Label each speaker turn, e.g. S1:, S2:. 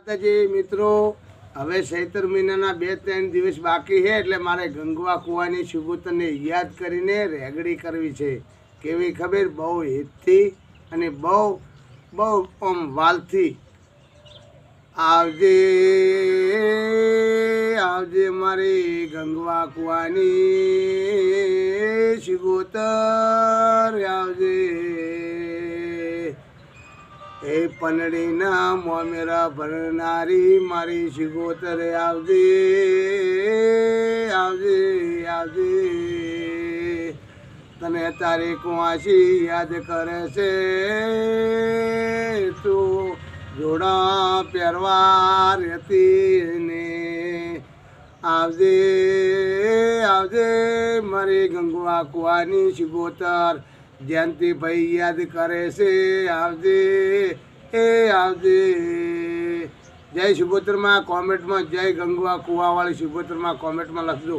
S1: માતાજી મિત્રો, હવે ચૈત્ર મહિનાના 2-3 દિવસ બાકી છે એટલે મારે ગંગવા કુવાની સુગોતરને યાદ કરીને રેગડી કરવી છે. કેવી ખબર, બહુ હિતથી અને બહુ બહુ આમ વાલથી. આવજે આવજે મારી ગંગવા કુવાની સુગોતર, આવજે એ પનડીના મોમેરા ભરનારી મારી સિગોતર, આવજે આવજે આવજે. તને તારી કુંવાસી યાદ કરે છે, તું જોડા પહેરવા રહેતી ને. આવજે આવજે મારી ગંગવા કુવાની સિગોતર, જયંતિભાઈ યાદ કરે છે, આવજે એ આવજે. જય સુગોત્રમાં કોમેન્ટમાં જય ગંગવા કુવાવાળી સુગોત્રમાં કોમેન્ટમાં લખજો.